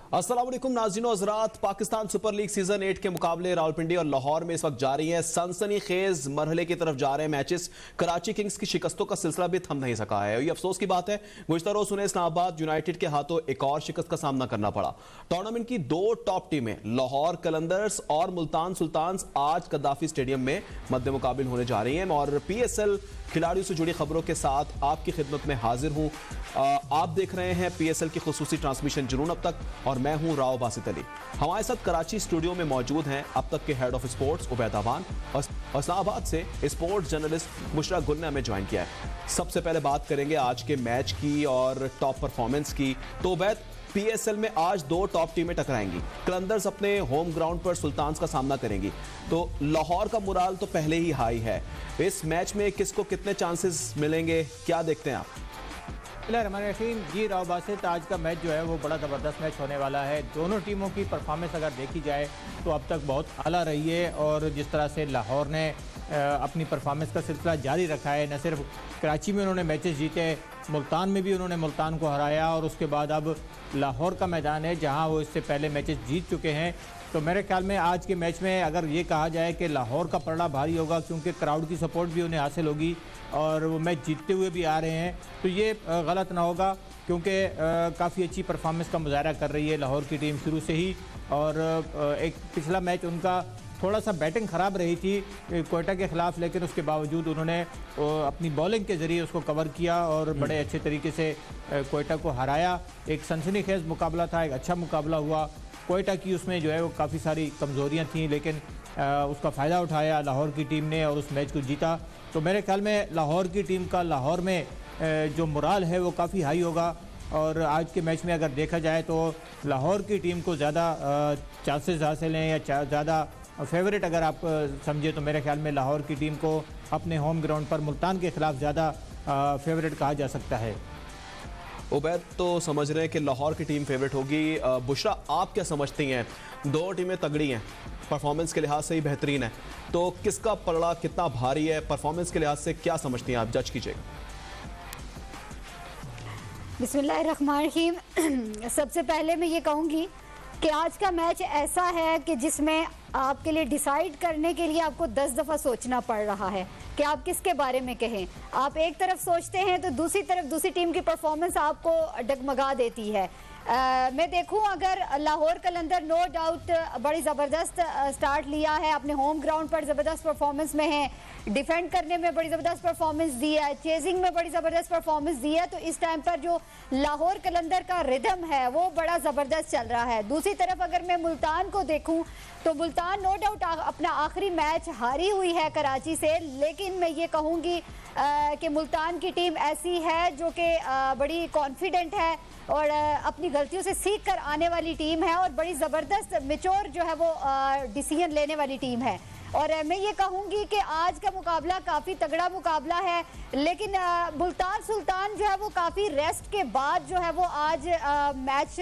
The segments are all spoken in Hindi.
अस्सलाम वालेकुम नाज़रीन हज़रात। पाकिस्तान सुपर लीग सीजन 8 के मुकाबले रावलपिंडी और लाहौर में इस वक्त जारी है। सनसनीखेज मरहले की तरफ जा रहे हैं मैचेस। कराची किंग्स की शिकस्तों का सिलसिला भी थम नहीं सका है। ये अफसोस की बात है, गुज़िश्ता रोज़ उन्हें इस्लामाबाद यूनाइटेड के हाथों एक और शिकस्त का सामना करना पड़ा। टूर्नामेंट की दो टॉप टीमें लाहौर कलंदर्स और मुल्तान सुल्तान्स आज कद्दाफी स्टेडियम में मद्दे मुकाबिल होने जा रही हैं और PSL खिलाड़ियों से जुड़ी खबरों के साथ आपकी खिदमत में हाजिर हूँ। आप देख रहे हैं PSL की खुसूसी ट्रांसमिशन जुनून अब तक और मैं हूँ राव बासित अली। हमारे साथ कराची स्टूडियो में मौजूद हैं अब तक के head of sports Ubaid Awan और इस्लामाबाद से स्पोर्ट्स जर्नलिस्ट बुशरा गुल ने हमें ज्वाइन किया है। सबसे पहले बात करेंगे आज के मैच की और टॉप परफॉर्मेंस की। तो उबैद, PSL में आज दो टॉप टीमें टकराएंगी। कलंदर्स अपने होम ग्राउंड पर सुल्तान्स का सामना करेंगी, तो लाहौर का मुराल तो पहले ही हाई है। इस मैच में किसको कितने चांसेस मिलेंगे, क्या देखते हैं आप? जी राव बासित, आज का मैच जो है वो बड़ा ज़बरदस्त मैच होने वाला है। दोनों टीमों की परफॉर्मेंस अगर देखी जाए तो अब तक बहुत आला रही है और जिस तरह से लाहौर ने अपनी परफॉर्मेंस का सिलसिला जारी रखा है, न सिर्फ कराची में उन्होंने मैचेस जीते, मुल्तान में भी उन्होंने मुल्तान को हराया और उसके बाद अब लाहौर का मैदान है जहां वो इससे पहले मैचेस जीत चुके हैं। तो मेरे ख्याल में आज के मैच में अगर ये कहा जाए कि लाहौर का पलड़ा भारी होगा क्योंकि क्राउड की सपोर्ट भी उन्हें हासिल होगी और वो मैच जीतते हुए भी आ रहे हैं, तो ये गलत ना होगा क्योंकि काफ़ी अच्छी परफॉर्मेंस का मुजाहरा कर रही है लाहौर की टीम शुरू से ही। और एक पिछला मैच उनका थोड़ा सा बैटिंग ख़राब रही थी कोयटा के ख़िलाफ़, लेकिन उसके बावजूद उन्होंने अपनी बॉलिंग के ज़रिए उसको कवर किया और बड़े अच्छे तरीके से कोयटा को हराया। एक सनसनीखेज मुकाबला था, एक अच्छा मुकाबला हुआ। कोयटा की उसमें जो है वो काफ़ी सारी कमज़ोरियाँ थीं, लेकिन उसका फ़ायदा उठाया लाहौर की टीम ने और उस मैच को जीता। तो मेरे ख्याल में लाहौर की टीम का लाहौर में जो मोराल है वो काफ़ी हाई होगा और आज के मैच में अगर देखा जाए तो लाहौर की टीम को ज़्यादा चांसेस हासिल हैं या ज़्यादा फेवरेट अगर आप समझे तो मेरे ख्याल में लाहौर की टीम को अपने होम ग्राउंड पर मुल्तान के ख़िलाफ़ ज़्यादा फेवरेट कहा जा सकता है। उबैद तो समझ रहे हैं कि लाहौर की टीम फेवरेट होगी। बुशरा, आप क्या समझती हैं? दो टीमें तगड़ी हैं, परफॉर्मेंस के लिहाज से ही बेहतरीन है, तो किसका पलड़ा कितना भारी है परफॉर्मेंस के लिहाज से, क्या समझती हैं आप? जज कीजिएगा। बिस्मिल्लाहिर्रहमानिर्रहीम। सबसे पहले मैं ये कहूँगी कि आज का मैच ऐसा है कि जिसमें आपके लिए डिसाइड करने के लिए आपको 10 दफ़ा सोचना पड़ रहा है कि आप किसके बारे में कहें। आप एक तरफ सोचते हैं तो दूसरी तरफ दूसरी टीम की परफॉर्मेंस आपको डगमगा देती है। मैं देखूं अगर लाहौर कलंदर नो डाउट बड़ी ज़बरदस्त स्टार्ट लिया है, अपने होम ग्राउंड पर ज़बरदस्त परफॉर्मेंस में है, डिफेंड करने में बड़ी ज़बरदस्त परफॉर्मेंस दी है, चेजिंग में बड़ी ज़बरदस्त परफॉर्मेंस दी है, तो इस टाइम पर जो लाहौर कलंदर का रिदम है वो बड़ा ज़बरदस्त चल रहा है। दूसरी तरफ अगर मैं मुल्तान को देखूं तो मुल्तान नो डाउट अपना आखिरी मैच हारी हुई है कराची से, लेकिन मैं ये कहूँगी कि मुल्तान की टीम ऐसी है जो कि बड़ी कॉन्फिडेंट है और अपनी गलतियों से सीख कर आने वाली टीम है और बड़ी ज़बरदस्त मैच्योर जो है वो डिसीजन लेने वाली टीम है। और मैं ये कहूँगी कि आज का मुकाबला काफ़ी तगड़ा मुकाबला है, लेकिन मुल्तान सुल्तान जो है वो काफ़ी रेस्ट के बाद जो है वो आज मैच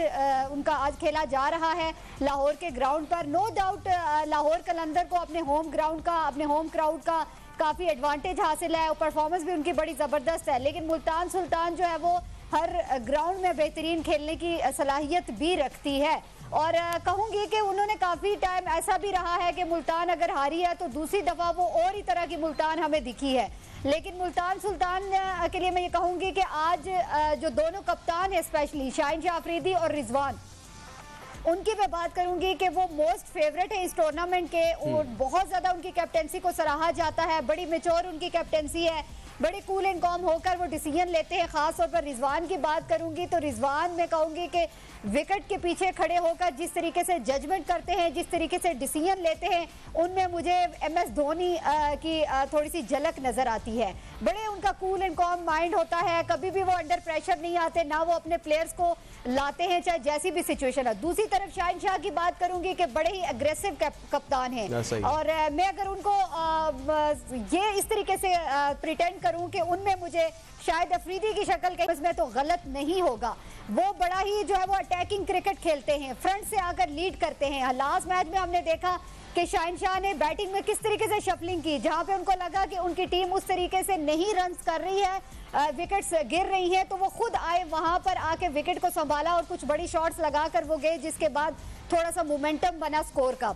उनका आज खेला जा रहा है लाहौर के ग्राउंड पर। नो डाउट लाहौर कलंदर को अपने होम ग्राउंड का, अपने होम क्राउड का काफ़ी एडवांटेज हासिल है और परफॉर्मेंस भी उनकी बड़ी ज़बरदस्त है, लेकिन मुल्तान सुल्तान जो है वो हर ग्राउंड में बेहतरीन खेलने की सलाहियत भी रखती है। और कहूँगी कि उन्होंने काफ़ी टाइम ऐसा भी रहा है कि मुल्तान अगर हारी है तो दूसरी दफ़ा वो और ही तरह की मुल्तान हमें दिखी है, लेकिन मुल्तान सुल्तान के लिए मैं ये कहूँगी कि आज जो दोनों कप्तान हैं, स्पेशली शाहीन शाह अफरीदी और रिजवान, उनकी मैं बात करूंगी कि वो मोस्ट फेवरेट है इस टूर्नामेंट के और बहुत ज़्यादा उनकी कैप्टेंसी को सराहा जाता है। बड़ी मेच्योर उनकी कैप्टेंसी है, बड़े कूल एंड कॉम होकर वो डिसीजन लेते हैं। ख़ास तौर पर रिजवान की बात करूंगी तो रिजवान में कहूंगी कि विकेट के पीछे खड़े होकर जिस तरीके से जजमेंट करते हैं, जिस तरीके से डिसीजन लेते हैं, उनमें मुझे MS धोनी की थोड़ी सी झलक नज़र आती है। बड़े उनका कूल एंड कॉम माइंड होता है, कभी भी वो अंडर प्रेशर नहीं आते, ना वो अपने प्लेयर्स को लाते हैं चाहे जैसी भी सिचुएशन है। दूसरी तरफ शाहीन शाह की बात करूंगी कि बड़े ही अग्रेसिव कप्तान हैं और मैं अगर उनको ये इस तरीके से प्रिटेंड करूं कि उनमें मुझे शायद अफरीदी की शक्ल के इसमें तो गलत नहीं होगा, वो बड़ा ही जो है वो अटैकिंग क्रिकेट खेलते हैं, फ्रंट से आकर लीड करते हैं। लास्ट मैच में हमने देखा कि शाहिनशाह ने बैटिंग में किस तरीके से शफलिंग की, जहां पे उनको लगा कि उनकी टीम उस तरीके से नहीं रन्स कर रही है, विकेट्स गिर रही हैं, तो वो खुद आए, वहां पर आके विकेट को संभाला और कुछ बड़ी शॉट्स लगाकर वो गए, जिसके बाद थोड़ा सा मोमेंटम बना स्कोर का।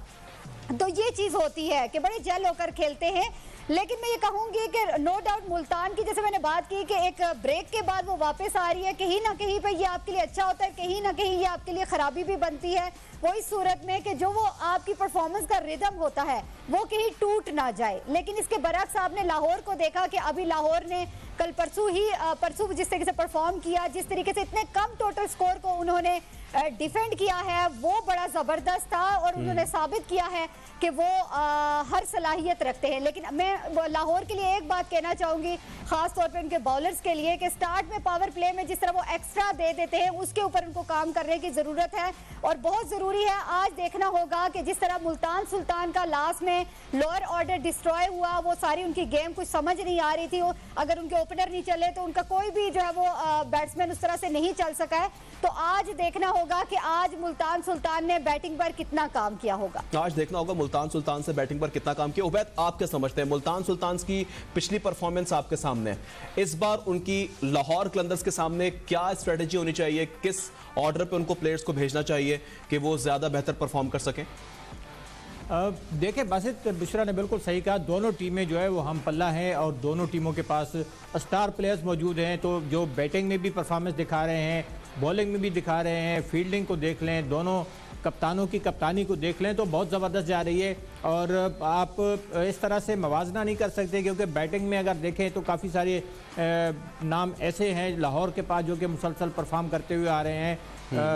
तो ये चीज होती है कि बड़े जेल होकर खेलते हैं। लेकिन मैं ये कहूंगी कि नो डाउट मुल्तान की, जैसे मैंने बात की कि एक ब्रेक के बाद वो वापस आ रही है, कहीं ना कहीं पे ये आपके लिए अच्छा होता है, कहीं ना कहीं ये आपके लिए खराबी भी बनती है। वो इस सूरत में कि जो वो आपकी परफॉर्मेंस का रिदम होता है वो कहीं टूट ना जाए। लेकिन इसके बरक्स आपने लाहौर को देखा कि अभी लाहौर ने कल परसों जिस तरीके से परफॉर्म किया, जिस तरीके से इतने कम टोटल स्कोर को उन्होंने डिफेंड किया है, वो बड़ा जबरदस्त था और उन्होंने साबित किया है कि वो हर सलाहियत रखते हैं। लेकिन मैं लाहौर के लिए एक बात कहना चाहूंगी, खास तौर पे उनके बॉलर्स के लिए, कि स्टार्ट में पावर प्ले में जिस तरह वो एक्स्ट्रा दे देते हैं उसके ऊपर उनको काम करने की जरूरत है और बहुत जरूरी है। आज देखना होगा कि जिस तरह मुल्तान सुल्तान का लास्ट में लोअर ऑर्डर डिस्ट्रॉय हुआ, वो सारी उनकी गेम कुछ समझ नहीं आ रही थी, अगर उनके ओपनर नहीं चले तो उनका कोई भी जो है वो बैट्समैन उस तरह से नहीं चल सका है। तो आज देखना होगा कि आज मुल्तान सुल्तान ने बैटिंग पर कितना काम किया होगा। आज देखना होगा मुल्तान सुल्तान से बैटिंग पर कितना काम किया। उबैद, आप क्या समझते हैं, मुल्तान सुल्तान की पिछली परफॉर्मेंस आपके सामने, इस बार उनकी लाहौर कलंदर्स के सामने क्या स्ट्रेटेजी होनी चाहिए, किस ऑर्डर पे उनको प्लेयर्स को भेजना चाहिए कि वो ज्यादा बेहतर परफॉर्म कर सकें? देखिए, बासित बुशरा ने बिल्कुल सही कहा, दोनों टीमें जो है वो हम पल्ला हैं और दोनों टीमों के पास स्टार प्लेयर्स मौजूद हैं। तो जो बैटिंग में भी परफॉर्मेंस दिखा रहे हैं, बॉलिंग में भी दिखा रहे हैं, फील्डिंग को देख लें, दोनों कप्तानों की कप्तानी को देख लें तो बहुत ज़बरदस्त जा रही है। और आप इस तरह से मवाजना नहीं कर सकते, क्योंकि बैटिंग में अगर देखें तो काफ़ी सारे नाम ऐसे हैं लाहौर के पास जो कि मुसलसल परफॉर्म करते हुए आ रहे हैं।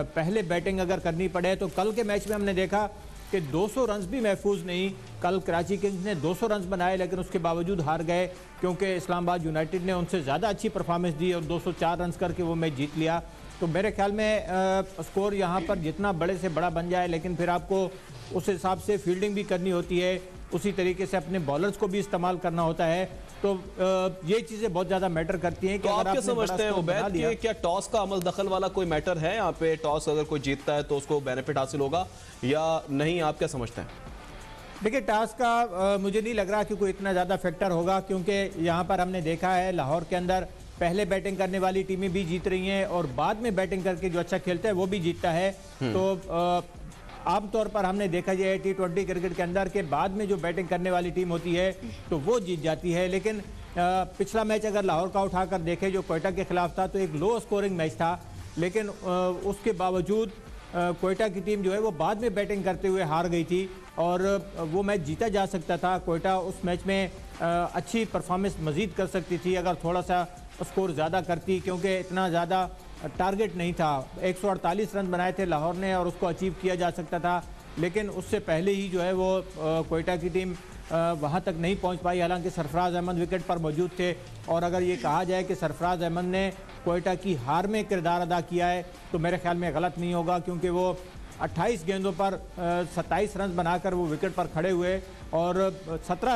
पहले बैटिंग अगर करनी पड़े तो कल के मैच में हमने देखा कि 200 रन भी महफूज नहीं। कल कराची किंग्स ने 200 रन बनाए लेकिन उसके बावजूद हार गए, क्योंकि इस्लामाबाद यूनाइटेड ने उनसे ज़्यादा अच्छी परफॉर्मेंस दी और 204 रन करके वो मैच जीत लिया। तो मेरे ख्याल में स्कोर यहाँ पर जितना बड़े से बड़ा बन जाए, लेकिन फिर आपको उस हिसाब से फील्डिंग भी करनी होती है, उसी तरीके से अपने बॉलर्स को भी इस्तेमाल करना होता है। तो ये चीज़ें बहुत ज़्यादा मैटर करती हैं। तो आप क्या समझते हैं उबैद कि क्या टॉस का अमल दखल वाला कोई मैटर है यहाँ पे? टॉस अगर कोई जीतता है तो उसको बेनिफिट हासिल होगा या नहीं, आप क्या समझते हैं? देखिए, टॉस का मुझे नहीं लग रहा कि कोई इतना ज़्यादा फैक्टर होगा, क्योंकि यहाँ पर हमने देखा है लाहौर के अंदर पहले बैटिंग करने वाली टीमें भी जीत रही हैं और बाद में बैटिंग करके जो अच्छा खेलता है वो भी जीतता है। तो आमतौर पर हमने देखा है T20 क्रिकेट के अंदर के बाद में जो बैटिंग करने वाली टीम होती है तो वो जीत जाती है। लेकिन पिछला मैच अगर लाहौर का उठाकर देखें जो कोयटा के खिलाफ था, तो एक लो स्कोरिंग मैच था, लेकिन उसके बावजूद कोयटा की टीम जो है वो बाद में बैटिंग करते हुए हार गई थी और वो मैच जीता जा सकता था। कोयटा उस मैच में अच्छी परफॉर्मेंस मजीद कर सकती थी अगर थोड़ा सा स्कोर ज़्यादा करती, क्योंकि इतना ज़्यादा टारगेट नहीं था। 148 रन बनाए थे लाहौर ने और उसको अचीव किया जा सकता था, लेकिन उससे पहले ही जो है वो कोयटा की टीम वहाँ तक नहीं पहुँच पाई। हालांकि सरफराज अहमद विकेट पर मौजूद थे और अगर ये कहा जाए कि सरफराज अहमद ने कोयटा की हार में किरदार अदा किया है तो मेरे ख्याल में गलत नहीं होगा, क्योंकि वो 28 गेंदों पर 27 रन बनाकर वो विकेट पर खड़े हुए और 13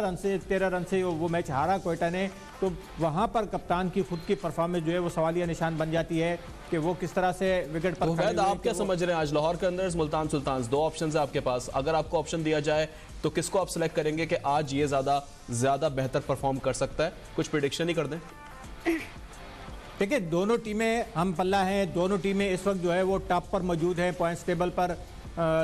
रन से वो मैच हारा कोयटा ने। तो वहाँ पर कप्तान की खुद की परफॉर्मेंस जो है वो सवालिया निशान बन जाती है कि वो किस तरह से विकेट पर खड़े हुए। आप क्या समझ रहे हैं आज लाहौर के अंदर मुल्तान सुल्तान, दो ऑप्शन है आपके पास, अगर आपको ऑप्शन दिया जाए तो किसको आप सिलेक्ट करेंगे कि आज ये ज्यादा बेहतर परफॉर्म कर सकता है? कुछ प्रेडिक्शन ही कर दें। देखिए, दोनों टीमें हम पल्ला हैं, दोनों टीमें इस वक्त जो है वो टॉप पर मौजूद हैं पॉइंट्स टेबल पर।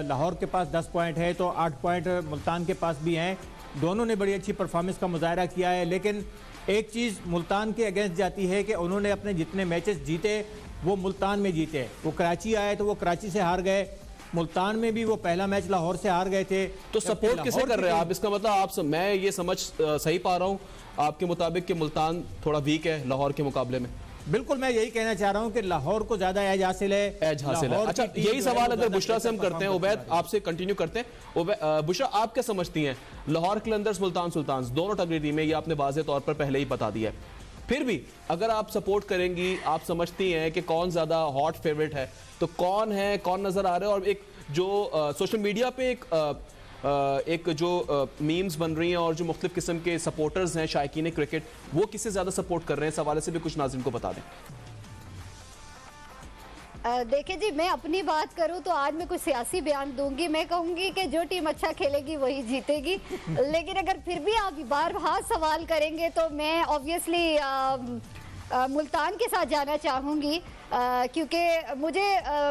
लाहौर के पास 10 पॉइंट है तो 8 पॉइंट मुल्तान के पास भी हैं। दोनों ने बड़ी अच्छी परफॉर्मेंस का मुजाहरा किया है, लेकिन एक चीज़ मुल्तान के अगेंस्ट जाती है कि उन्होंने अपने जितने मैचेस जीते वो मुल्तान में जीते। वो कराची आए तो वो कराची से हार गए, मुल्तान में भी वो पहला मैच लाहौर से हार गए थे। तो सपोर्ट किसे कर रहे हैं आप? इसका मतलब मैं ये समझ सही पा रहा हूँ आपके मुताबिक कि मुल्तान थोड़ा वीक है लाहौर के मुकाबले में? बिल्कुल, मैं यही कहना चाह रहा हूं कि लाहौर को ज्यादा एज हासिल है। अच्छा, यही सवाल अगर बुशरा से हम करते हैं, उबैद आपसे कंटिन्यू करते हैं। बुशरा, आप क्या समझती हैं, लाहौर कलंदर्स मुल्तान सुल्तान दोनों तगड़ी टीमें, ये आपने वाज़ेह तौर पर पहले ही बता दिया है, फिर भी अगर आप सपोर्ट करेंगी, आप समझती हैं कि कौन ज्यादा हॉट फेवरेट है, तो कौन है, कौन नजर आ रहा है? और एक जो सोशल मीडिया पे एक जो मीम्स बन रही हैं और जो मुख्तलिफ किस्म के सपोर्टर्स हैं शायकीन क्रिकेट, वो किससे ज़्यादा सपोर्ट कर रहे हैं, इस हवाले से भी कुछ नाज़रीन को बता दें। देखिए जी, मैं अपनी बात करूं तो आज मैं कुछ सियासी बयान दूंगी। मैं कहूंगी कि जो टीम अच्छा खेलेगी वही जीतेगी। लेकिन अगर फिर भी आप बार-बार सवाल करेंगे तो मैं ऑब्वियसली मुल्तान के साथ जाना चाहूँगी, क्योंकि मुझे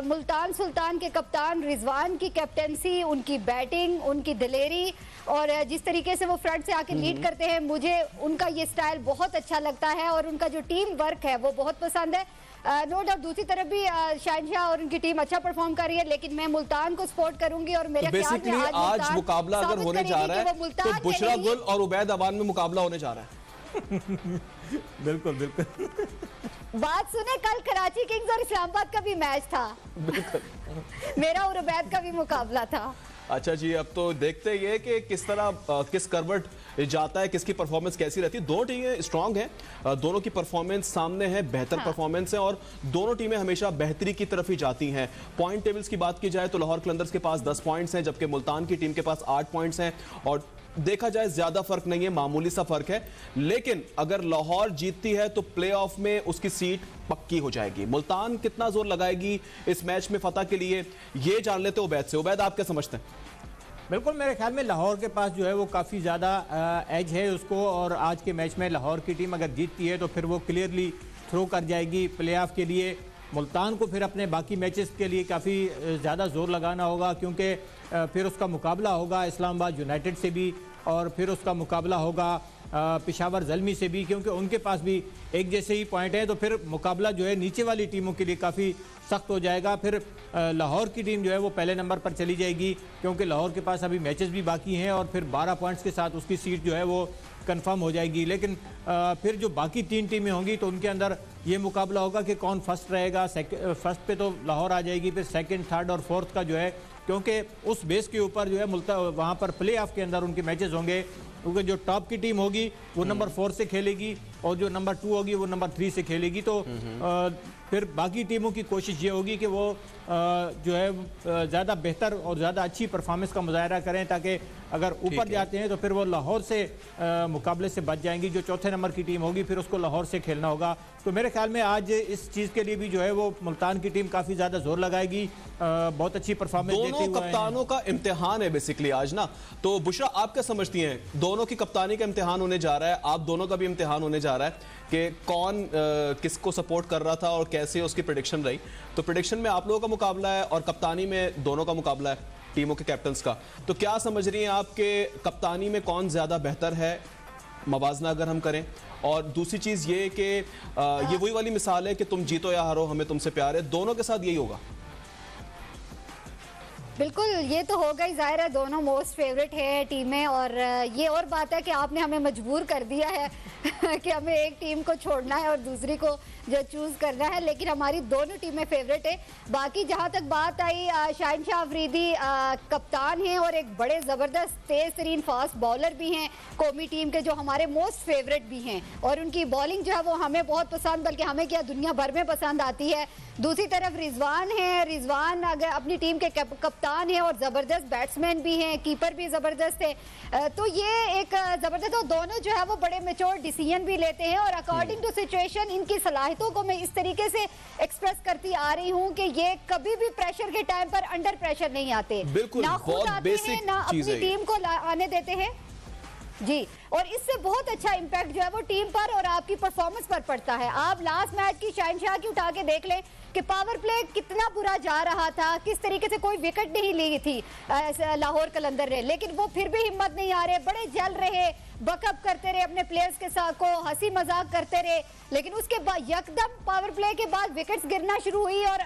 मुल्तान सुल्तान के कप्तान रिजवान की कैप्टेंसी, उनकी बैटिंग, उनकी दिलेरी और जिस तरीके से वो फ्रंट से आके लीड करते हैं, मुझे उनका ये स्टाइल बहुत अच्छा लगता है और उनका जो टीम वर्क है वो बहुत पसंद है। नो डाउट दूसरी तरफ भी शहनशाह और उनकी टीम अच्छा परफॉर्म कर रही है, लेकिन मैं मुल्तान को सपोर्ट करूंगी। और मेरे ख्याल में आज मुकाबला अगर होने जा रहा है तो बुशरा गुल और उबैद अवान में मुकाबला होने जा रहा है। बिल्कुल बिल्कुल। बात सुने, कल कराची किंग्स और इस्लामाबाद का भी मैच था। मेरा और उबैद का भी मुकाबला था। अच्छा जी, अब तो देखते ही है कि किस तरह किस करवट जाता है, किसकी परफॉर्मेंस कैसी रहती है। दोनों टीमें स्ट्रांग हैं, दोनों की परफॉर्मेंस सामने है, बेहतर परफॉर्मेंस है और दोनों टीमें हमेशा बेहतरी की तरफ ही जाती हैं। पॉइंट टेबल्स की बात की जाए तो लाहौर कलंदर्स के पास 10 पॉइंट्स हैं, जबकि मुल्तान की टीम के पास 8 पॉइंट्स हैं। और देखा जाए ज्यादा फर्क नहीं है, मामूली सा फर्क है, लेकिन अगर लाहौर जीतती है तो प्लेऑफ में उसकी सीट पक्की हो जाएगी। मुल्तान कितना जोर लगाएगी इस मैच में फतह के लिए, ये जान लेते हैं उबैद से। उबैद, आप क्या समझते हैं? बिल्कुल, मेरे ख्याल में लाहौर के पास जो है वो काफ़ी ज़्यादा एज है उसको, और आज के मैच में लाहौर की टीम अगर जीतती है तो फिर वो क्लियरली थ्रो कर जाएगी प्लेऑफ के लिए। मुल्तान को फिर अपने बाकी मैचेस के लिए काफ़ी ज़्यादा जोर लगाना होगा, क्योंकि फिर उसका मुकाबला होगा इस्लामाबाद यूनाइटेड से भी और फिर उसका मुकाबला होगा पेशावर ज़ल्मी से भी, क्योंकि उनके पास भी एक जैसे ही पॉइंट है। तो फिर मुकाबला जो है नीचे वाली टीमों के लिए काफ़ी सख्त हो जाएगा। फिर लाहौर की टीम जो है वो पहले नंबर पर चली जाएगी, क्योंकि लाहौर के पास अभी मैचेस भी बाकी हैं और फिर 12 पॉइंट्स के साथ उसकी सीट जो है वो कंफर्म हो जाएगी। लेकिन फिर जो बाकी 3 टीमें होंगी तो उनके अंदर ये मुकाबला होगा कि कौन फर्स्ट रहेगा। फर्स्ट पे तो लाहौर आ जाएगी, फिर सेकंड, थर्ड और फोर्थ का जो है, क्योंकि उस बेस के ऊपर जो है वहाँ पर प्ले ऑफ के अंदर उनके मैचेस होंगे, क्योंकि जो टॉप की टीम होगी वो नंबर 4 से खेलेगी और जो नंबर 2 होगी वो नंबर 3 से खेलेगी। तो फिर बाकी टीमों की कोशिश ये होगी कि वो जो है ज़्यादा बेहतर और ज़्यादा अच्छी परफॉर्मेंस का मुजाहरा करें, ताकि अगर ऊपर जाते हैं तो फिर वो लाहौर से मुकाबले से बच जाएंगी। जो चौथे नंबर की टीम होगी फिर उसको लाहौर से खेलना होगा। तो मेरे ख्याल में आज इस चीज़ के लिए भी जो है वो मुल्तान की टीम काफ़ी ज़्यादा जोर लगाएगी, बहुत अच्छी परफॉर्मेंस देती हुई। दोनों कप्तानों का इम्तिहान है बेसिकली आज ना। तो बुशरा, आप क्या समझती हैं? दोनों की कप्तानी का इम्तिहान होने जा रहा है, आप दोनों का भी इम्तिहान होने जा रहा है कि कौन किसको सपोर्ट कर रहा था और कैसे उसकी प्रेडिक्शन रही। तो प्रेडिक्शन में आप लोगों का मुकाबला है और कप्तानी में दोनों का मुकाबला है, टीमों के कैप्टन्स का। तो क्या समझ रही हैं आपके कप्तानी में कौन ज़्यादा बेहतर है, मवाजना अगर हम करें? और दूसरी चीज़ ये कि ये वही वाली मिसाल है कि तुम जीतो या हारो हमें तुमसे प्यार है, दोनों के साथ यही होगा। बिल्कुल, ये तो होगा ही, जाहिर है दोनों मोस्ट फेवरेट है टीमें। और ये और बात है कि आपने हमें मजबूर कर दिया है कि हमें एक टीम को छोड़ना है और दूसरी को जो चूज़ करना है, लेकिन हमारी दोनों टीमें फेवरेट है। बाकी जहाँ तक बात आई, शहनशाह अफरीदी कप्तान हैं और एक बड़े ज़बरदस्त तेज़ तरीन फास्ट बॉलर भी हैं कौमी टीम के, जो हमारे मोस्ट फेवरेट भी हैं। और उनकी बॉलिंग जो है वो हमें बहुत पसंद, बल्कि हमें क्या दुनिया भर में पसंद आती है। दूसरी तरफ रिजवान है, रिजवान अगर अपनी टीम के कप्तान है और ज़बरदस्त बैट्समैन भी हैं, कीपर भी ज़बरदस्त है। तो ये एक ज़बरदस्त, और दोनों जो है वो बड़े मैच्योर डिसीजन भी लेते हैं। और अकॉर्डिंग टू सिचुएशन इनकी सलाहियतों को मैं इस तरीके से एक्सप्रेस करती आ रही हूँ कि ये कभी भी प्रेशर के टाइम पर अंडर प्रेशर नहीं आते, ना खुद आते हैं ना अपनी टीम को आने देते हैं जी। और इससे बहुत अच्छा इम्पैक्ट जो है वो टीम पर और आपकी परफॉर्मेंस पर पड़ता है। आप लास्ट मैच की शहनशाह की उठा के देख लें कि पावर प्ले कितना बुरा जा रहा था, किस तरीके से कोई विकेट नहीं ली थी लाहौर कलंदर ने, लेकिन वो फिर भी हिम्मत नहीं आ रहे, बड़े जल रहे, बकअप करते रहे अपने प्लेयर्स के साथ को, हंसी मजाक करते रहे। लेकिन उसके बाद यकदम पावर प्ले के बाद विकेट्स गिरना शुरू हुई और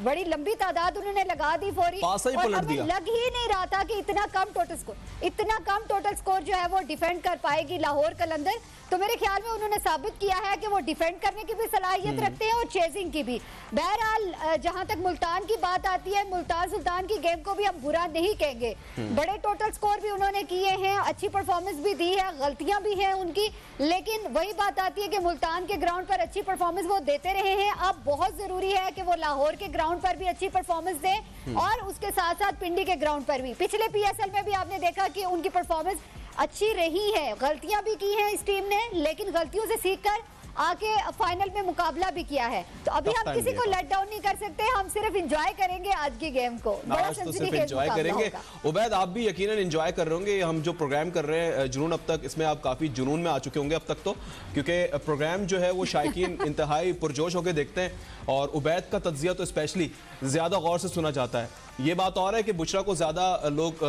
बड़ी लंबी तादाद उन्होंने लगा दी फौरी, और हमें लग ही नहीं रहा था कि इतना कम टोटल स्कोर जो है वो डिफेंड कर पाएगी लाहौर कलंदर। तो मेरे ख्याल में उन्होंने साबित किया है कि वो डिफेंड करने की भी सलाहियत रखते हैं और चेजिंग की भी। बहरहाल जहां तक मुल्तान की बात आती है, मुल्तान सुल्तान की गेम को भी हम बुरा नहीं कहेंगे, बड़े टोटल स्कोर भी उन्होंने किए हैं, अच्छी परफॉर्मेंस भी दी है, गलतियां भी हैं उनकी, लेकिन वही बात आती है कि मुल्तान के ग्राउंड पर अच्छी परफॉर्मेंस वो देते रहे हैं। अब बहुत जरूरी है कि वो लाहौर के ग्राउंड पर भी अच्छी परफॉर्मेंस दें और उसके साथ साथ पिंडी के ग्राउंड पर भी। पिछले PSL में भी आपने देखा कि उनकी परफॉर्मेंस अच्छी रही है, गलतियां भी की हैं इस टीम ने, लेकिन गलतियों से सीखकर आके फाइनल में मुकाबला भी किया है। तो अभी हम किसी को लेट डाउन नहीं कर सकते, हम सिर्फ एंजॉय करेंगे आज की गेम को। बड़ा आज तो सिर्फ एंजॉय करेंगे। उबैद, आप भी यकीनन एंजॉय कर रहे होंगे। हम जो प्रोग्राम कर रहे हैं जुनून, अब तक इसमें आप काफी जुनून में आ चुके होंगे अब तक तो, क्योंकि प्रोग्राम जो है वो शायकीन इंतहाई पुरजोश होकर देखते हैं और उबैद का तज्जिया तो स्पेशली ज्यादा गौर से सुना जाता है। ये बात और है कि बुशरा को ज्यादा लोग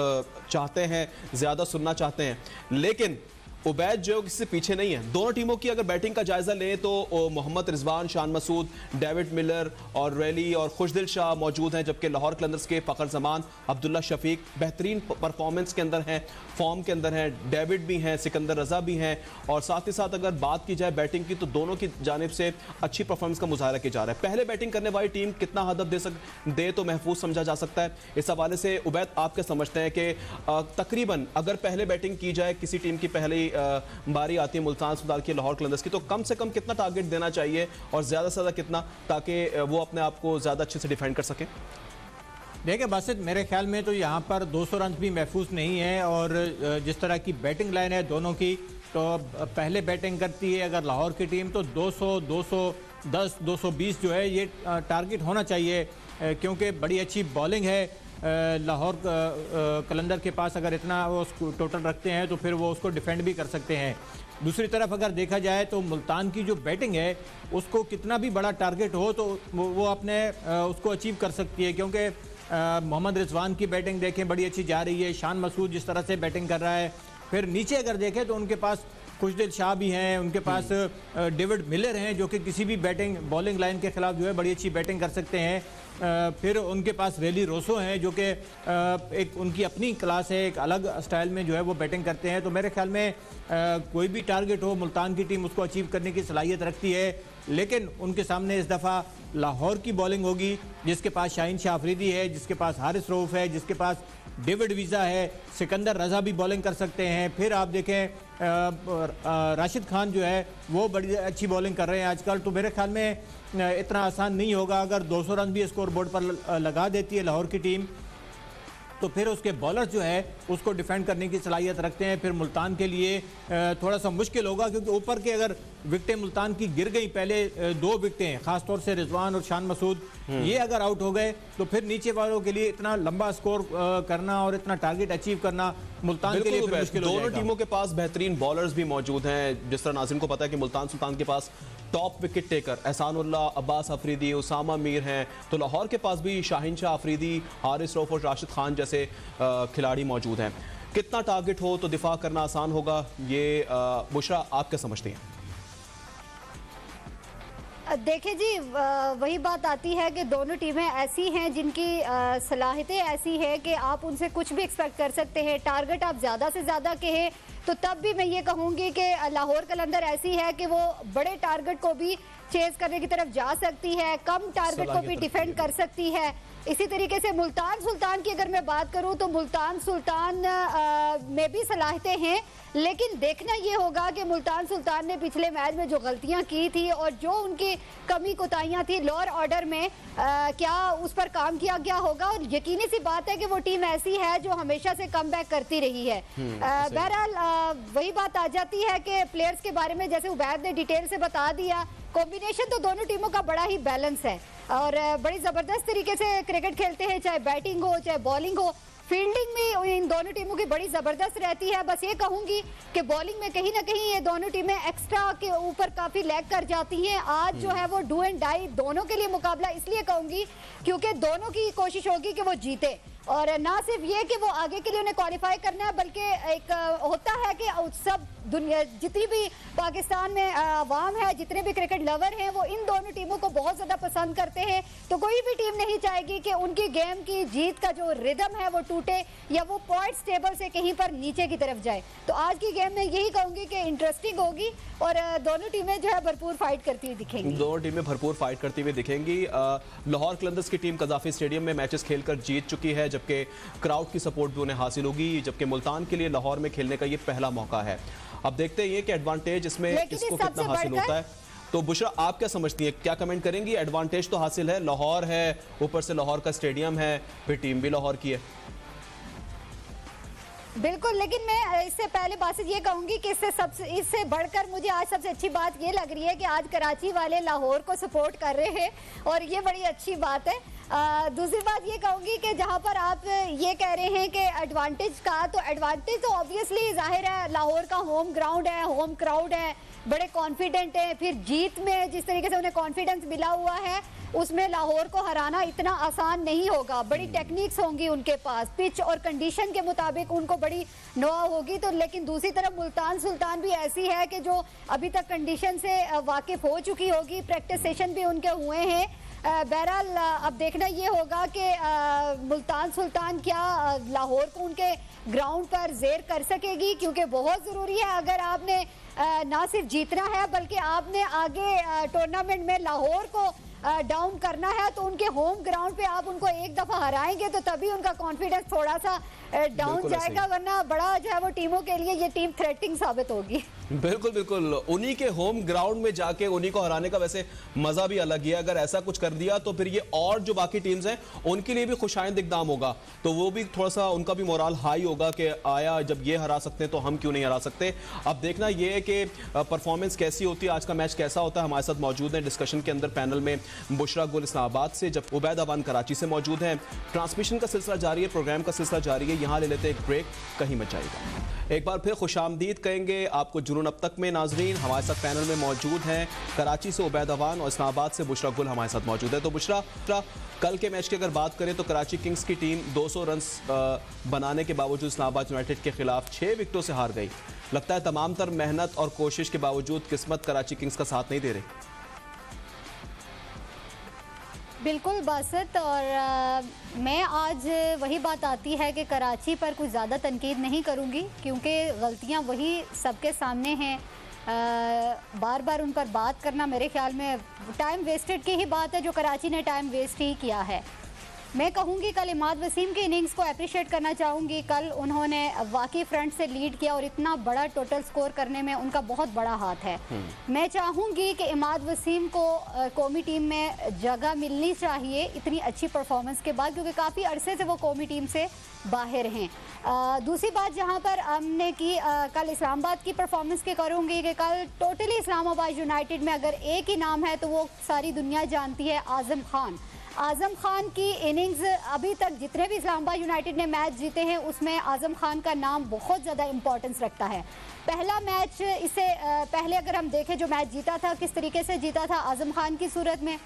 चाहते हैं, ज्यादा सुनना चाहते हैं, लेकिन उबैद जो किसी से पीछे नहीं है। दोनों टीमों की अगर बैटिंग का जायजा लें तो मोहम्मद रिजवान, शान मसूद, डेविड मिलर और रैली और खुशदिल शाह मौजूद हैं, जबकि लाहौर कलंदर्स के फ़खर जमान, अब्दुल्ला शफीक बेहतरीन परफॉर्मेंस के अंदर हैं, फॉर्म के अंदर हैं। डेविड भी हैं, सिकंदर रजा भी हैं, और साथ ही साथ अगर बात की जाए बैटिंग की तो दोनों की जानिब से अच्छी परफॉर्मेंस का मुजाहरा किया जा रहा है। पहले बैटिंग करने वाली टीम कितना हदफ दे तो महफूज समझा जा सकता है। इस हवाले से उबैद, आप क्या समझते हैं कि तकरीबन अगर पहले बैटिंग की जाए, किसी टीम की पहली बारी आती है मुल्तान सुल्तान की, लाहौर कलंदर्स की, तो कम से कम कितना टारगेट देना चाहिए और ज्यादा से ज्यादा कितना, ताकि वो अपने आप को ज्यादा अच्छे से डिफेंड कर सके? देखिए बासित, मेरे ख्याल में तो यहाँ पर 200 रन भी महफूज नहीं है, और जिस तरह की बैटिंग लाइन है दोनों की, तो पहले बैटिंग करती है अगर लाहौर की टीम तो 200, 210, 220 जो है ये टारगेट होना चाहिए, क्योंकि बड़ी अच्छी बॉलिंग है लाहौर कलंदर के पास। अगर इतना वो टोटल रखते हैं तो फिर वो उसको डिफेंड भी कर सकते हैं। दूसरी तरफ अगर देखा जाए तो मुल्तान की जो बैटिंग है उसको कितना भी बड़ा टारगेट हो तो वो अपने उसको अचीव कर सकती है, क्योंकि मोहम्मद रिजवान की बैटिंग देखें बड़ी अच्छी जा रही है, शान मसूद जिस तरह से बैटिंग कर रहा है। फिर नीचे अगर देखें तो उनके पास खुशदिल शाह भी हैं, उनके पास डेविड मिलर हैं जो कि किसी भी बैटिंग बॉलिंग लाइन के खिलाफ जो है बड़ी अच्छी बैटिंग कर सकते हैं। फिर उनके पास रेली रोसो हैं जो कि एक उनकी अपनी क्लास है, एक अलग स्टाइल में जो है वो बैटिंग करते हैं। तो मेरे ख्याल में कोई भी टारगेट हो मुल्तान की टीम उसको अचीव करने की सलाहियत रखती है, लेकिन उनके सामने इस दफ़ा लाहौर की बॉलिंग होगी, जिसके पास शाहीन शाह अफरीदी है, जिसके पास हारिस रऊफ है, जिसके पास डेविड वीज़ा है, सिकंदर रजा भी बॉलिंग कर सकते हैं। फिर आप देखें राशिद खान जो है वो बड़ी अच्छी बॉलिंग कर रहे हैं आजकल। तो मेरे ख्याल में इतना आसान नहीं होगा। अगर 200 रन भी स्कोर बोर्ड पर लगा देती है लाहौर की टीम तो फिर उसके बॉलर्स जो है उसको डिफेंड करने की सलाहियत रखते हैं। फिर मुल्तान के लिए थोड़ा सा मुश्किल होगा, क्योंकि ऊपर के अगर विकेटें मुल्तान की गिर गई, पहले 2 विकेटें खासतौर से रिजवान और शान मसूद, ये अगर आउट हो गए तो फिर नीचे वालों के लिए इतना लंबा स्कोर करना और इतना टारगेट अचीव करना मुल्तान के लिए फिर मुश्किल हो जाएगा। दोनों टीमों के पास बेहतरीन बॉलर्स भी मौजूद हैं। जिस तरह नाज़रीन को पता है कि मुल्तान सुल्तान के पास top wicket taker Ehsanullah, Abbas Afridi, Usama Mir हैं, तो लाहौर के पास भी शाहीन शाह अफरीदी, हारिस रऊफ और राशिद खान जैसे खिलाड़ी मौजूद हैं। कितना टारगेट हो तो दिफा करना आसान होगा, ये बुशरा आप क्या समझती हैं? देखिए जी, वही बात आती है कि दोनों टीमें ऐसी हैं जिनकी सलाहियतें ऐसी है कि आप उनसे कुछ भी एक्सपेक्ट कर सकते हैं। टारगेट आप ज़्यादा से ज़्यादा कहें तो तब भी मैं ये कहूँगी कि लाहौर कलंदर ऐसी है कि वो बड़े टारगेट को भी चेज करने की तरफ जा सकती है, कम टारगेट को भी डिफेंड कर सकती है। इसी तरीके से मुल्तान सुल्तान की अगर मैं बात करूं तो मुल्तान सुल्तान में भी सलाहियतें हैं, लेकिन देखना ये होगा कि मुल्तान सुल्तान ने पिछले मैच में जो गलतियां की थी और जो उनकी कमी कोताहियां थी लोअर ऑर्डर में, क्या उस पर काम किया गया होगा। और यकीनी सी बात है कि वो टीम ऐसी है जो हमेशा से कमबैक करती रही है। बहरहाल वही बात आ जाती है कि प्लेयर्स के बारे में जैसे उबैद ने डिटेल से बता दिया, कॉम्बिनेशन तो दोनों टीमों का बड़ा ही बैलेंस है और बड़ी ज़बरदस्त तरीके से क्रिकेट खेलते हैं, चाहे बैटिंग हो चाहे बॉलिंग हो। फील्डिंग भी इन दोनों टीमों की बड़ी ज़बरदस्त रहती है। बस ये कहूँगी कि बॉलिंग में कहीं ना कहीं ये दोनों टीमें एक्स्ट्रा के ऊपर काफ़ी लैग कर जाती हैं। आज जो है वो डू एंड डाई दोनों के लिए मुकाबला इसलिए कहूँगी क्योंकि दोनों की कोशिश होगी कि वो जीते, और ना सिर्फ ये कि वो आगे के लिए उन्हें क्वालिफाई करना है, बल्कि एक होता है कि सब दुनिया जितनी भी पाकिस्तान में आवाम है, जितने भी क्रिकेट लवर हैं, वो इन दोनों टीमों को बहुत ज़्यादा पसंद करते हैं। तो कोई भी टीम नहीं चाहेगी कि उनकी गेम की जीत का जो रिदम है वो टूटे या वो पॉइंट्स टेबल से कहीं पर नीचे की तरफ जाए। तो आज की गेम में यही कहूँगी कि इंटरेस्टिंग होगी और दोनों टीमें जो है भरपूर फाइट करती हुई दिखेंगी। दोनों टीमें भरपूर फाइट करती हुई दिखेंगी। लाहौर कलंदर्स की टीम कज़ाफी स्टेडियम में मैचेस खेलकर जीत चुकी है, जबकि क्राउड की सपोर्ट भी उन्हें हासिल होगी, जबकि मुल्तान के लिए लाहौर में खेलने का ये पहला मौका है। अब देखते हैं कि एडवांटेज इसमें इसको कितना हासिल होता है। तो बुशरा, आप क्या समझती हैं, क्या कमेंट करेंगी? एडवांटेज तो हासिल है, लाहौर है, ऊपर से लाहौर का स्टेडियम है, फिर टीम भी लाहौर की है। बिल्कुल, लेकिन मैं इससे पहले बात ये कहूंगी कि इससे बढ़कर मुझे आज सबसे अच्छी बात ये लग रही है कि आज कराची वाले लाहौर को सपोर्ट कर रहे हैं और ये बड़ी अच्छी बात है। दूसरी बात ये कहूंगी कि जहां पर आप ये कह रहे हैं कि एडवांटेज का, तो एडवांटेज तो ऑब्वियसली जाहिर है, लाहौर का होम ग्राउंड है, होम क्राउड है, बड़े कॉन्फिडेंट है। फिर जीत में जिस तरीके से उन्हें कॉन्फिडेंस मिला हुआ है उसमें लाहौर को हराना इतना आसान नहीं होगा। बड़ी टेक्निक्स होंगी उनके पास, पिच और कंडीशन के मुताबिक उनको बड़ी नौआ होगी। तो लेकिन दूसरी तरफ मुल्तान सुल्तान भी ऐसी है कि जो अभी तक कंडीशन से वाकिफ हो चुकी होगी, प्रैक्टिस सेशन भी उनके हुए हैं। बहरहाल अब देखना ये होगा कि मुल्तान सुल्तान क्या लाहौर को उनके ग्राउंड पर जेर कर सकेगी, क्योंकि बहुत ज़रूरी है अगर आपने ना सिर्फ जीतना है बल्कि आपने आगे टूर्नामेंट में लाहौर को डाउन करना है, तो उनके होम ग्राउंड पे आप उनको एक दफा हराएंगे तो तभी उनका कॉन्फिडेंस थोड़ा सा डाउन जाएगा, वरना बड़ा जो है वो टीमों के लिए ये टीम थ्रेटिंग साबित होगी। बिल्कुल बिल्कुल, उन्हीं के होम ग्राउंड में जाके उन्हीं को हराने का वैसे मजा भी अलग ही है। अगर ऐसा कुछ कर दिया तो फिर ये और जो बाकी टीम्स हैं उनके लिए भी खुशाइंद इकदाम होगा, तो वो भी थोड़ा सा उनका भी मोराल हाई होगा कि आया जब ये हरा सकते हैं तो हम क्यों नहीं हरा सकते। अब देखना ये है कि परफॉर्मेंस कैसी होती है, आज का मैच कैसा होता है। हमारे साथ मौजूद है डिस्कशन के अंदर पैनल में बुशरा गुल इस्लामाबाद से, जब उबैद अवान कराची से मौजूद हैं। ट्रांसमिशन का सिलसिला जारी है, प्रोग्राम का सिलसिला जारी है, यहाँ ले लेते हैं एक ब्रेक, कहीं मत जाइएगा। एक बार फिर खुशामदीद कहेंगे आपको जुनून अब तक में। नाजरीन हमारे साथ पैनल में मौजूद हैं कराची से उबैद अवान और इस्लामाबाद से बुशरा गुल हमारे साथ मौजूद है। तो बुशरा, कल के मैच की अगर बात करें तो कराची किंग्स की टीम 200 रन बनाने के बावजूद इस्लामाबाद यूनाइटेड के खिलाफ 6 विकेटों से हार गई। लगता है तमाम तर मेहनत और कोशिश के बावजूद किस्मत कराची किंग्स का साथ नहीं दे रही। बिल्कुल बासित, और मैं आज वही बात आती है कि कराची पर कुछ ज़्यादा तनकीद नहीं करूँगी, क्योंकि गलतियाँ वही सबके सामने हैं। बार बार उन पर बात करना मेरे ख्याल में टाइम वेस्टेड की ही बात है, जो कराची ने टाइम वेस्ट ही किया है। मैं कहूँगी कल इमाद वसीम की इनिंग्स को अप्रिशिएट करना चाहूँगी। कल उन्होंने वाकई फ्रंट से लीड किया और इतना बड़ा टोटल स्कोर करने में उनका बहुत बड़ा हाथ है। मैं चाहूँगी कि इमाद वसीम को कौमी टीम में जगह मिलनी चाहिए इतनी अच्छी परफॉर्मेंस के बाद, क्योंकि काफ़ी अरसे से वो कौमी टीम से बाहर हैं। दूसरी बात जहाँ पर हमने की कल इस्लामाबाद की परफॉर्मेंस की करूँगी कि कल टोटली इस्लामाबाद यूनाइटेड में अगर एक ही नाम है तो वो सारी दुनिया जानती है, आज़म खान। आज़म खान की इनिंग्स अभी तक जितने भी इस्लामाबाद यूनाइटेड ने मैच जीते हैं उसमें आज़म खान का नाम बहुत ज़्यादा इंपॉर्टेंस रखता है। पहला मैच इससे पहले अगर हम देखें जो मैच जीता था, किस तरीके से जीता था आज़म खान की सूरत में,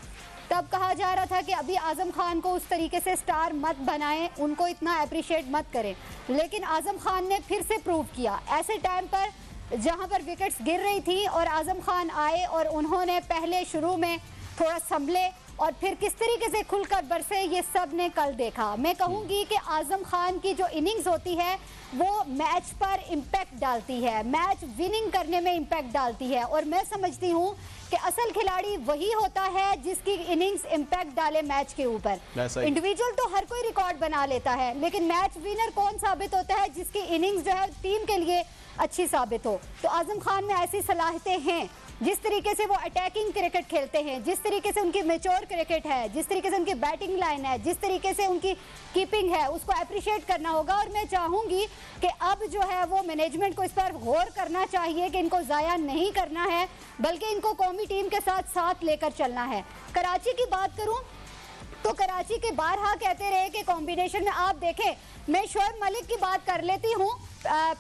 तब कहा जा रहा था कि अभी आज़म खान को उस तरीके से स्टार मत बनाएं, उनको इतना अप्रिशिएट मत करें। लेकिन आज़म खान ने फिर से प्रूव किया ऐसे टाइम पर जहां पर विकेट्स गिर रही थी और आज़म खान आए और उन्होंने पहले शुरू में थोड़ा संभले और फिर किस तरीके से खुलकर बरसे, ये सब ने कल देखा। मैं कहूँगी कि आज़म खान की जो इनिंग्स होती है वो मैच पर इम्पैक्ट डालती है, मैच विनिंग करने में इम्पैक्ट डालती है। और मैं समझती हूँ कि असल खिलाड़ी वही होता है जिसकी इनिंग्स इम्पैक्ट डाले मैच के ऊपर। इंडिविजुअल तो हर कोई रिकॉर्ड बना लेता है, लेकिन मैच विनर कौन साबित होता है? जिसकी इनिंग्स जो है टीम के लिए अच्छी साबित हो। तो आज़म खान में ऐसी सलाहियतें हैं, जिस तरीके से वो अटैकिंग क्रिकेट खेलते हैं, जिस तरीके से उनकी मैच्योर क्रिकेट है, जिस तरीके से उनकी बैटिंग लाइन है, जिस तरीके से उनकी कीपिंग है, उसको अप्रिशिएट करना होगा। और मैं चाहूँगी कि अब जो है वो मैनेजमेंट को इस पर गौर करना चाहिए कि इनको ज़ाया नहीं करना है, बल्कि इनको कौमी टीम के साथ साथ लेकर चलना है। कराची की बात करूँ तो कराची के बारहा कहते रहे कि कॉम्बिनेशन में आप देखें, मैं शोएब मलिक की बात कर लेती हूँ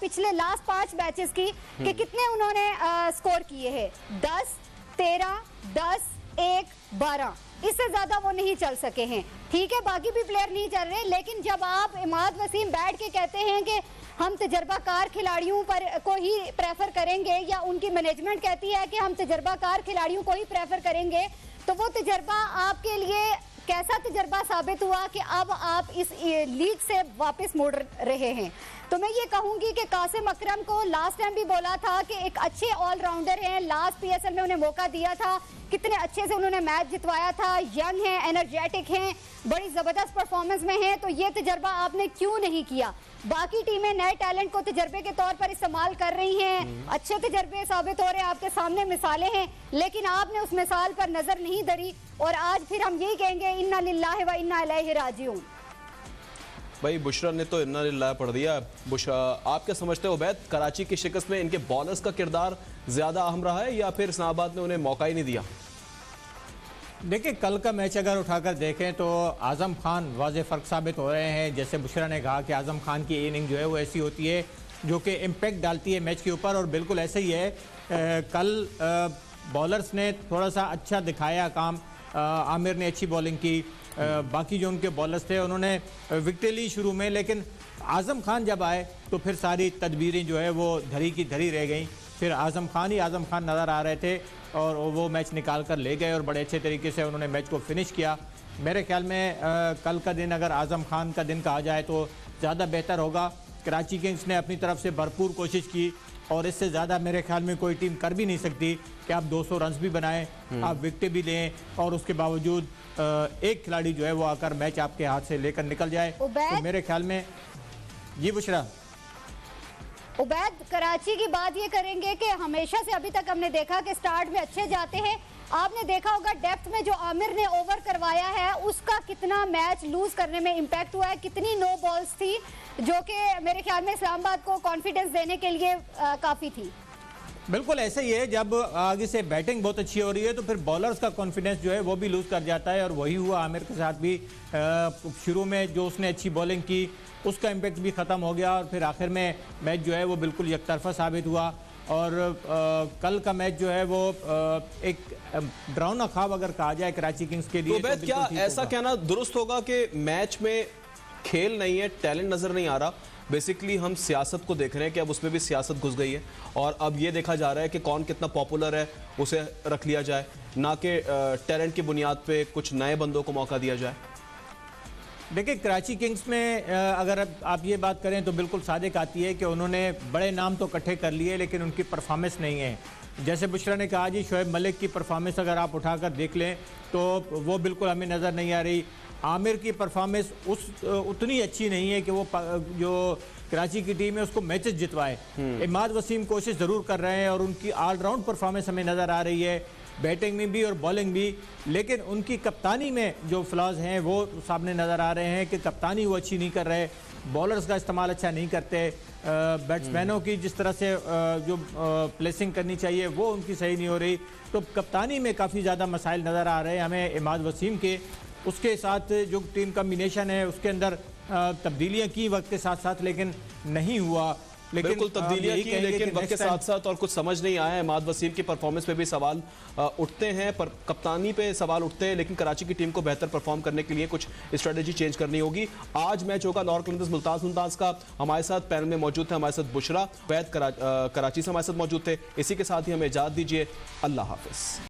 पिछले लास्ट 5 मैचेस की कि कितने उन्होंने स्कोर किए हैं, 10, 13, 10, 1, 12, इससे ज्यादा वो नहीं चल सके हैं। ठीक है, बाकी भी प्लेयर नहीं चल रहे, लेकिन जब आप इमाद वसीम बैठ के कहते हैं कि हम तजर्बाकार खिलाड़ियों पर को ही प्रेफर करेंगे, या उनकी मैनेजमेंट कहती है कि हम तजर्बाकार खिलाड़ियों को ही प्रेफर करेंगे, तो वो तजर्बा आपके लिए कैसा तजर्बा साबित हुआ कि अब आप इस लीग से वापस मुड़ रहे हैं। तो मैं ये कहूंगी कि कासिम अकरम को लास्ट टाइम भी बोला था कि एक अच्छे ऑलराउंडर हैं, लास्ट पीएसएल में उन्हें मौका दिया था, कितने अच्छे से उन्होंने मैच जितवाया था, यंग हैं, एनर्जेटिक हैं, बड़ी ज़बरदस्त परफॉर्मेंस में हैं, तो ये तजर्बा आपने क्यों नहीं किया? बाकी टीमें नए टैलेंट को तजर्बे के तौर पर इस्तेमाल कर रही हैं, अच्छे तजर्बे साबित हो रहे हैं, आपके सामने मिसालें हैं, लेकिन आपने उस मिसाल पर नजर नहीं धरी और आज फिर हम यही कहेंगे इन्ना लिल्लाहि व इन्ना इलैहि राजिऊन। भाई बुशरा ने तो इन्ना लिल्लाह पढ़ दिया। बुशरा, आप क्या समझते हो उबैद, कराची की शिकस्त में इनके बॉलर्स का किरदार ज्यादा अहम रहा है या फिर इस्लामाबाद ने उन्हें मौका ही नहीं दिया? देखिए, कल का मैच अगर उठाकर देखें तो आजम खान वाज़े फ़र्क साबित हो रहे हैं। जैसे बुशरा ने कहा कि आजम खान की इनिंग जो है वो ऐसी होती है जो कि इम्पैक्ट डालती है मैच के ऊपर, और बिल्कुल ऐसे ही है। कल बॉलर्स ने थोड़ा सा अच्छा दिखाया काम। आमिर ने अच्छी बॉलिंग की, बाकी जो उनके बॉलर्स थे उन्होंने विकेट ली शुरू में, लेकिन आजम खान जब आए तो फिर सारी तदबीरें जो है वो धरी की धरी रह गई। फिर आजम खान नज़र आ रहे थे और वो मैच निकाल कर ले गए और बड़े अच्छे तरीके से उन्होंने मैच को फिनिश किया। मेरे ख्याल में कल का दिन अगर आजम खान का दिन कहा जाए तो ज़्यादा बेहतर होगा। कराची किंग्स ने अपनी तरफ से भरपूर कोशिश की और इससे ज़्यादा मेरे ख्याल में कोई टीम कर भी नहीं सकती कि आप 200 रन भी बनाएं, आप विकेट भी लें और उसके बावजूद एक खिलाड़ी जो है वो आकर मैच आपके हाथ से लेकर निकल जाए। तो मेरे ख्याल में जी बुशरा। उबैद, कराची की बात ये करेंगे कि हमेशा से अभी तक हमने देखा कि स्टार्ट में अच्छे जाते हैं। आपने देखा होगा डेप्थ में जो आमिर ने ओवर करवाया है उसका कितना मैच लूज करने में इम्पैक्ट हुआ है, कितनी नो बॉल्स थी जो कि मेरे ख्याल में इस्लामाबाद को कॉन्फिडेंस देने के लिए काफी थी। बिल्कुल ऐसे ही है, जब आगे से बैटिंग बहुत अच्छी हो रही है तो फिर बॉलर्स का कॉन्फिडेंस जो है वो भी लूज कर जाता है, और वही हुआ आमिर के साथ भी। शुरू में जो उसने अच्छी बॉलिंग की उसका इम्पैक्ट भी ख़त्म हो गया और फिर आखिर में मैच जो है वो बिल्कुल एकतरफा साबित हुआ। और कल का मैच जो है वो एक डरावना ख्वाब अगर कहा जाए कराची किंग्स के लिए। तो क्या ऐसा कहना दुरुस्त होगा कि मैच में खेल नहीं है, टैलेंट नजर नहीं आ रहा, बेसिकली हम सियासत को देख रहे हैं कि अब उसमें भी सियासत घुस गई है और अब ये देखा जा रहा है कि कौन कितना पॉपुलर है उसे रख लिया जाए, ना कि टैलेंट की बुनियाद पे कुछ नए बंदों को मौका दिया जाए? देखिए, कराची किंग्स में अगर आप ये बात करें तो बिल्कुल सादिक आती है कि उन्होंने बड़े नाम तो इकट्ठे कर लिए लेकिन उनकी परफॉर्मेंस नहीं है। जैसे बुशरा ने कहा जी, शोएब मलिक की परफॉर्मेंस अगर आप उठाकर देख लें तो वो बिल्कुल हमें नज़र नहीं आ रही। आमिर की परफॉर्मेंस उतनी अच्छी नहीं है कि वो जो कराची की टीम है उसको मैचेस जितवाए। इमाद वसीम कोशिश ज़रूर कर रहे हैं और उनकी ऑलराउंड परफॉर्मेंस हमें नज़र आ रही है, बैटिंग में भी और बॉलिंग भी, लेकिन उनकी कप्तानी में जो फ्लॉज हैं वो सामने नज़र आ रहे हैं कि कप्तानी वो अच्छी नहीं कर रहे, बॉलर्स का इस्तेमाल अच्छा नहीं करते, बैट्समैनों की जिस तरह से जो प्लेसिंग करनी चाहिए वो उनकी सही नहीं हो रही। तो कप्तानी में काफ़ी ज़्यादा मसाइल नज़र आ रहे हैं हमें इमाद वसीम के। उसके साथ जो टीम कम्बिनेशन है उसके अंदर तब्दीलियाँ की वक्त के साथ साथ, लेकिन नहीं हुआ। बिल्कुल तब्दीलियां की, लेकिन वक्त के साथ साथ और कुछ समझ नहीं आया। इमाद वसीम की परफॉर्मेंस पे भी सवाल उठते हैं, पर कप्तानी पे सवाल उठते हैं, लेकिन कराची की टीम को बेहतर परफॉर्म करने के लिए कुछ स्ट्रेटेजी चेंज करनी होगी। आज मैच होगा लाहौर कलंदर्स मुल्ताज का। हमारे साथ पैनल में मौजूद थे, हमारे साथ बुशरा वैद कराची से हमारे साथ मौजूद थे। इसी के साथ ही हमें इजाजत दीजिए, अल्लाह हाफिज।